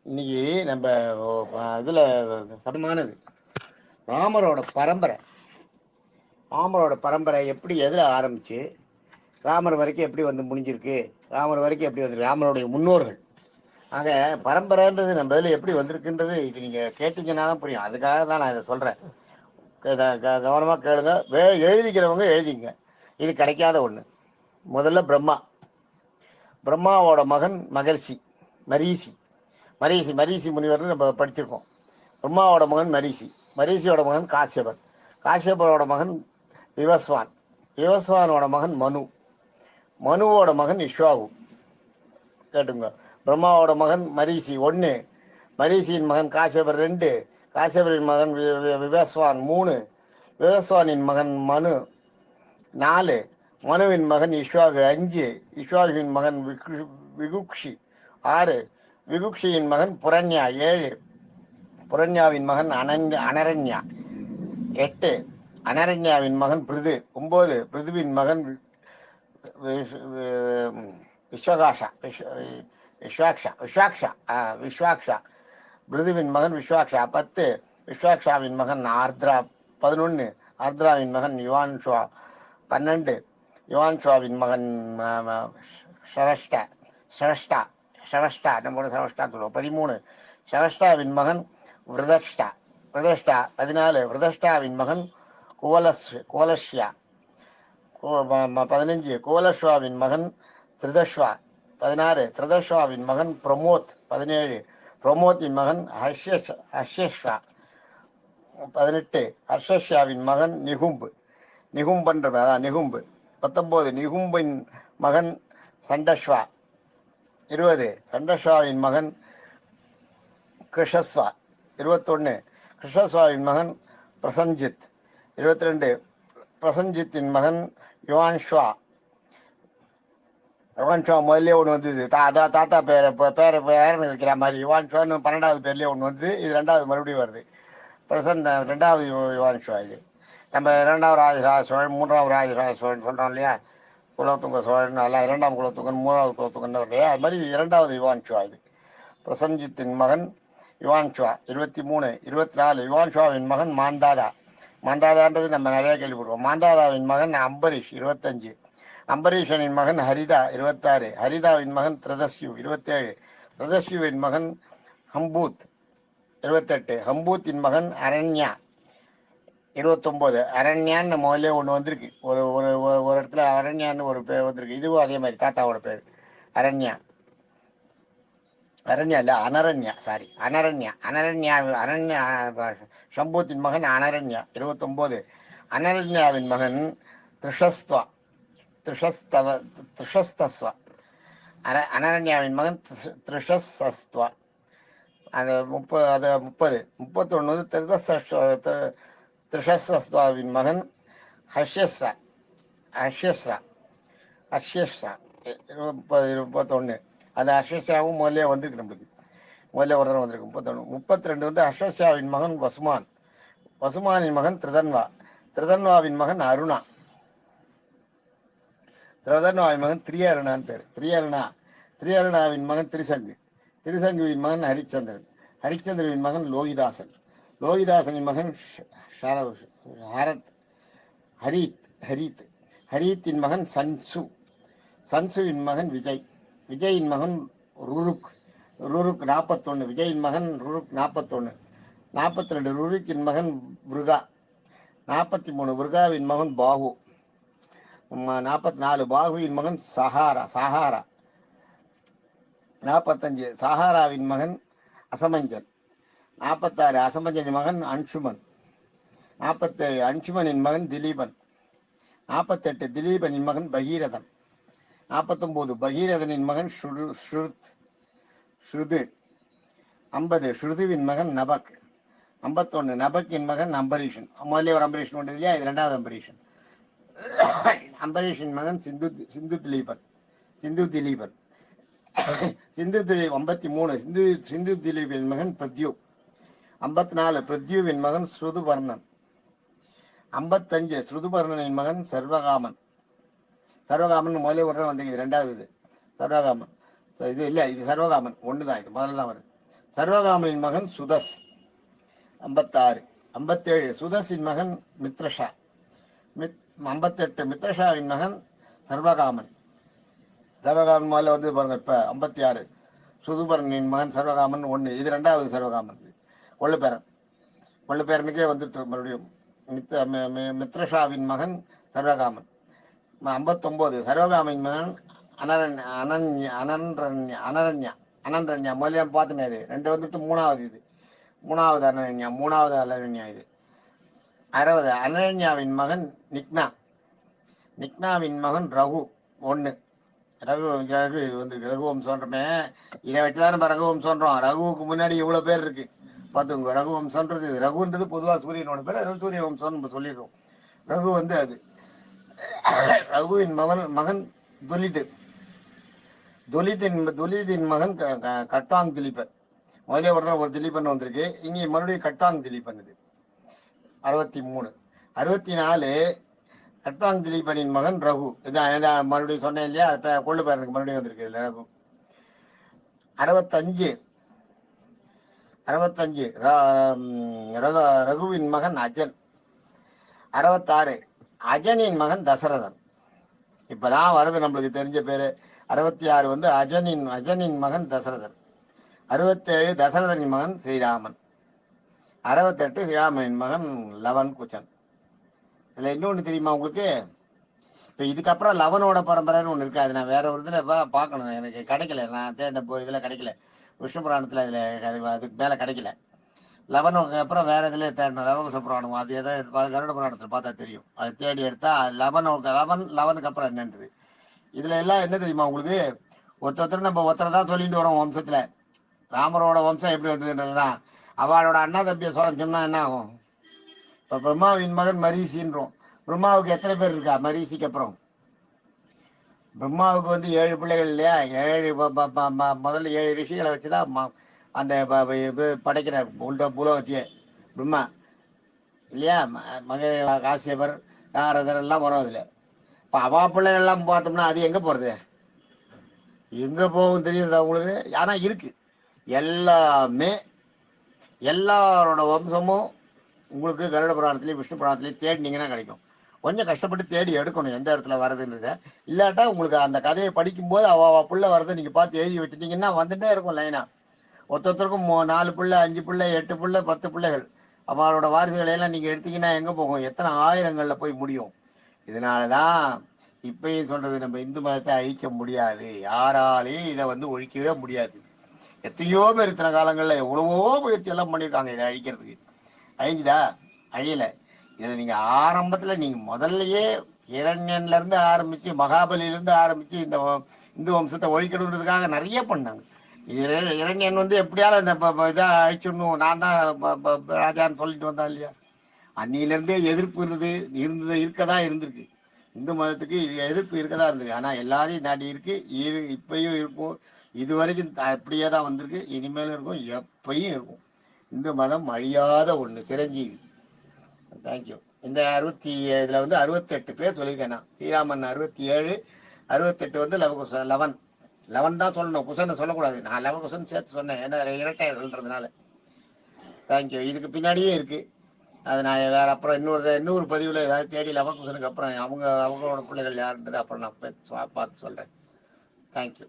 இன்னைக்கு நம்ம இதில் கடுமானது ராமரோட பரம்பரை. ராமரோட பரம்பரை எப்படி எதில் ஆரம்பிச்சு ராமர் வரைக்கும் எப்படி வந்து முடிஞ்சிருக்கு, ராமர் வரைக்கும் எப்படி வந்து ராமருடைய முன்னோர்கள். ஆக பரம்பரைன்றது நம்ம இதில் எப்படி வந்திருக்குன்றது இது நீங்கள் கேட்டிங்கன்னா தான் புரியும். அதுக்காக தான் நான் இதை சொல்கிறேன். கவனமாக கேளுங்க. எழுதிக்கிறவங்க எழுதிங்க. இது கிடைக்காத ஒன்று. முதல்ல பிரம்மாவோட மகன் மரீசி மரீசி முனிவர்னு நம்ம படிச்சிருக்கோம். பிரம்மாவோட மகன் மரீசியோட மகன் காசியபரோட மகன் விவஸ்வானோட மகன் மனுவோட மகன் இஷ்வாகு. கேட்டுங்க. பிரம்மாவோட மகன் மரீசி 1, மரீசியின் மகன் காசியபர் 2, காசியபரின் மகன் விவஸ்வான் 3, விவஸ்வானின் மகன் மனு 4, மனுவின் மகன் இஷ்வாகு 5, இஷ்வாகுவின் மகன் விகுக்ஷி 6, விகுக்ஷியின் மகன் புரண்யா 7, புரண்யாவின் மகன் அனரண்யா 8, அனரண்யாவின் மகன் பிருது 9, பிருதுவின் மகன் விஸ்வாக்ஷா பிருதுவின் மகன் விஸ்வாக்ஷா 10, விஸ்வாக்ஷாவின் மகன் ஆர்திரா 11, ஆர்திராவின் மகன் யுவான்ஷுவா 12, யுவான்ஷுவாவின் மகன் ஷவஷ்டா நம்மளோட ஷவஷ்டா சொல்லுவோம் 13, ஷவஷ்டாவின் மகன் விரதஷ்டா 14, விரதஷ்டாவின் மகன் கோலஷ்யா 15, கோலஷ்வாவின் மகன் திருதஷ்வா 16, திருதஷ்வாவின் மகன் பிரமோத் 17, பிரமோத்தின் மகன் ஹர்ஷஷ்வா 18, ஹர்ஷஷ்யாவின் மகன் நிகும்பு 19, நிகும்பின் மகன் சண்டஷ்வா 20, சண்டஷ்வாவின் மகன் கிருஷஸ்வா 21, கிருஷஸ்வாவின் மகன் பிரசஞ்சித் 22, பிரசஞ்சித்தின் மகன் யுவான்ஷுவா முதல்ல ஒன்று வந்தது. தாத்தா பேரன்னு வைக்கிற மாதிரி யுவான்ஷுவான்னு 12வது பேர்லேயே ஒன்று வந்தது. இது 2வது மறுபடியும் வருது. 2வது யுவான்ஷுவா. இது நம்ம 2வது ராஜராஜ சோழன் 3வது ராஜராஜ சோழன் சொல்கிறோம் இல்லையா. குலோத்துங்க சோழன் அதெல்லாம் 2ஆம் குலோத்துங்கன் 3வது குலோத்துங்கன் இல்லையா. அது மாதிரி 2வது யுவான்ஷுவா. இது பிரசஞ்சித்தின் மகன் யுவான்ஷுவா 23, 24, யுவான்ஷுவாவின் மகன் மாந்தாதான்றது நம்ம நிறைய கேள்விப்படுவோம். மாந்தாதாவின் மகன் அம்பரீஷ் 25, அம்பரீஷனின் மகன் ஹரிதா 26, ஹரிதாவின் மகன் திரதஸ்யு 27, திரதஸ்யுவின் மகன் ஹம்பூத் 28, ஹம்பூத்தின் மகன் அரண்யா 29. அரண்யான்னு முதல்ல ஒன்று வந்திருக்கு. ஒரு ஒரு ஒரு இடத்துல அரண்யான்னு ஒரு பேர் வந்திருக்கு. இதுவும் அதே மாதிரி தாத்தாவோட பேர் அரண்யா இல்லை அனரண்யா சம்பூத்தின் மகன் அனரண்யா 29, அனரண்யாவின் மகன் திருஷஸ்தஸ்வா அனரண்யாவின் மகன் திருஷஸ்தஸ்வா அது 31 திருஷஸ்தஸ்வாவின் மகன் ஹர்ஷஸ்ரா 31. அந்த அஸ்வசியாவும் முதல்ல வந்திருக்கு. நம்மளுக்கு முதல்ல ஒரு தடவை வந்திருக்கு 31. 32 அஸ்வசியாவின் மகன் வசுமானின் மகன் திரதன்வாவின் மகன் அருணா, திரதன்வாவின் மகன் திரியருணான்னு பேர். திரியருணாவின் மகன் திருசங்குவின் மகன் ஹரிச்சந்திரவின் மகன் லோகிதாசனின் மகன் ஹரீத்தின் மகன் சன்சுவின் மகன் விஜயின் மகன் ருருக் 41, விஜயின் மகன் ருருக் 41, 42 ருருக்கின் மகன் விருகா 43, விருகாவின் மகன் பாகு 44, பாகுவின் மகன் சஹாரா 45, சஹாராவின் மகன் அசமஞ்சன் 46, அசமஞ்சனின் மகன் அன்சுமன் 47, அன்சுமனின் மகன் திலீபன் 48, திலீபனின் மகன் பகீரதன் 49, பகீரதனின் மகன் ஸ்ருது 50, ஸ்ருதுவின் மகன் நபக் 51, நபக்கின் மகன் அம்பரீஷன். முதல்ல ஒரு அம்பரீஷன் உண்டு இல்லையா. இது 2வது அம்பரீஷன். அம்பரீஷின் மகன் சிந்து திலீபன் 53, சிந்து திலீபின் மகன் பிரத்யூ 54, பிரத்யூவின் மகன் ஸ்ருதுவர்ணன் 55, ஸ்ருதுவர்ணனின் மகன் சர்வகாமன் முதல்ல ஒரு தான் வந்து இது 2வது. இது சர்வகாமன் இது இல்லை, இது சர்வகாமன் 1 தான். இது முதல்ல தான் வருது. சர்வகாமனின் மகன் சுதஸ் 56. 57 சுதஸின் மகன் மித்ரஷா. 58 மித்ரஷாவின் மகன் சர்வகாமன். சர்வகாமன் முதல்ல வந்து பாருங்க. இப்போ 56 சுதுபரனின் மகன் சர்வகாமன் 1. இது 2வது சர்வகாமன். கொள்ளுப்பேரன். கொள்ளுப்பேரனுக்கே வந்துட்டு மறுபடியும் மித்ரஷாவின் மகன் சர்வகாமன். 59 சர்வகாமின் மகன் அனரண்யா முதலியம் பார்த்துமே. இது 2 வந்துட்டு 3வது. இது 3வது அனரண்யா. 3வது அனரண்யா. இது 60 அனரண்யாவின் மகன் நிக்னாவின் மகன் ரகு 1. ரகு வந்து ரகுவம்சன்றமே. இதை வச்சுதான் நம்ம ரகுவம்சன்றோம். ரகுவுக்கு முன்னாடி இவ்வளோ பேர் இருக்கு பார்த்துங்க. ரகுவம்சன்றது ரகுன்றது பொதுவாக சூரியனோட பேர். சூரிய வம்சம்னு நம்ம சொல்லிடுறோம். ரகு வந்து அது ரகுவின் மகன் துலிதின் மகன் கட்டாங் திலீபன். முதலே ஒரு திலீபன் வந்திருக்கு. இங்கே மறுபடியும் கட்டாங் திலீபன். இது 63. 64 கட்டாங் திலீபனின் மகன் ரகு. இதான் மறுபடியும் சொன்னேன் இல்லையா. இப்போ கொள்ளுப்பேரனுக்கு மறுபடியும் வந்திருக்கு இல்லை ரகு. 65 ரகுவின் மகன் அஜன். 66 அஜனின் மகன் தசரதன். இப்பதான் வருது நம்மளுக்கு தெரிஞ்ச பேரு. 66 வந்து அஜனின் மகன் தசரதன். 67 தசரதனின் மகன் ஸ்ரீராமன். 68 ஸ்ரீராமனின் மகன் லவன் குச்சன். இதுல இன்னொன்று தெரியுமா உங்களுக்கு? இப்போ இதுக்கப்புறம் லவனோட பரம்பரைன்னு ஒன்று இருக்கு. அது நான் வேற ஒரு இதில் பார்க்கணும். எனக்கு கிடைக்கல. நான் தேடின இதில் கிடைக்கல. விஷ்ணு புராணத்தில் இதில் அதுக்கு மேலே கிடைக்கல. லவனுக்கு அப்புறம் வேற இதுல தேடணும். லவகுச புராணம் அது எதாவது கருட புராணத்தில் பார்த்தா தெரியும். அது தேடி எடுத்தா லவனுக்கு அப்புறம் என்னன்றது. இதுல எல்லாம் என்ன தெரியுமா உங்களுக்கு? ஒருத்தர் நம்ம ஒருத்தரை தான் சொல்லிட்டு வரோம் வம்சத்துல. ராமரோட வம்சம் எப்படி வந்ததுன்றதுதான். அவளோட அண்ணா தம்பியை சொன்னா என்ன ஆகும்? இப்ப பிரம்மாவின் மகன் மரீசின்றோம். பிரம்மாவுக்கு எத்தனை பேர் இருக்கா? மரீசிக்கு அப்புறம் பிரம்மாவுக்கு வந்து 7 பிள்ளைகள் இல்லையா? 7 முதல்ல 7 ரிஷிகளை வச்சுதான் அந்த படைக்கிற பூலோகத்தையே பிரம்மா இல்லையா? காசியபர் நாரதர் எல்லாம் வரும் அதில். இப்போ அவா பிள்ளைகள் எல்லாம் பார்த்தோம்னா அது எங்கே போகிறது? எங்கே போகும் தெரியுது அவங்களுக்கு? ஆனால் இருக்கு எல்லாமே. எல்லாரோட வம்சமும் உங்களுக்கு கருட புராணத்துலேயும் விஷ்ணு புராணத்துலேயும் தேடினீங்கன்னா கிடைக்கும். கொஞ்சம் கஷ்டப்பட்டு தேடி எடுக்கணும் எந்த இடத்துல வருதுன்றத. இல்லாட்டா உங்களுக்கு அந்த கதையை படிக்கும்போது அவ பிள்ளை வரதை நீங்கள் பார்த்து எழுதி வச்சுட்டீங்கன்னா வந்துட்டே இருக்கும் லைனாக. ஒருத்தருக்கும் 4 பிள்ளை 5 பிள்ளை 8 பிள்ளை 10 பிள்ளைகள். அவளோட வாரிசுகளை எல்லாம் நீங்கள் எடுத்தீங்கன்னா எங்கே போகும்? எத்தனை ஆயிரங்களில் போய் முடியும். இதனால தான் இப்பயும் சொல்றது, நம்ம இந்து மதத்தை அழிக்க முடியாது. யாராலையும் இதை வந்து ஒழிக்கவே முடியாது. எத்தனையோ பேர் இத்தனை காலங்களில் எவ்வளவோ முயற்சி எல்லாம் பண்ணியிருக்காங்க இதை அழிக்கிறதுக்கு. அழிஞ்சுதா? அழியலை. இதை நீங்கள் ஆரம்பத்தில் நீங்கள் முதல்லையே இரண்யன்லேருந்து ஆரம்பித்து மகாபலியிலேருந்து ஆரம்பித்து இந்த இந்து வம்சத்தை ஒழிக்கணுன்றதுக்காக நிறைய பண்ணாங்க. இரண்யன் வந்து எப்படியாலும் இந்த இதை அழிச்சிடணும், நான் தான் ராஜான்னு சொல்லிட்டு வந்தா இல்லையா? அன்னியிலேருந்தே எதிர்ப்பு இருக்கதான் இருந்திருக்கு. இந்து மதத்துக்கு எதிர்ப்பு இருக்கதான் இருந்திருக்கு. ஆனால் எல்லாரையும் தாண்டி இருக்கு. இப்பயும் இருக்கும். இது வரைக்கும் அப்படியே தான் வந்திருக்கு. இனிமேலும் இருக்கும். எப்பயும் இருக்கும். இந்து மதம் அழியாத ஒன்று, சிரஞ்சீவி. தேங்க்யூ. இந்த இதில் வந்து 68 பேர் சொல்லியிருக்கேன் நான். ஸ்ரீராமன் 67, 68 வந்து லவன் தான் சொல்லணும், குசனை சொல்லக்கூடாது. நான் லவகுசன் சேர்த்து சொன்னேன், ஏன்னா இரட்டையர்கள்ன்றதுனால. தேங்க்யூ. இதுக்கு பின்னாடியே இருக்கு. அது நான் வேற அப்புறம் இன்னொரு பதிவில் ஏதாவது தேடி லவகுசனுக்கு அப்புறம் அவங்களோட பிள்ளைகள் யாருன்றது அப்புறம் நான் பார்த்து சொல்கிறேன். தேங்க்யூ.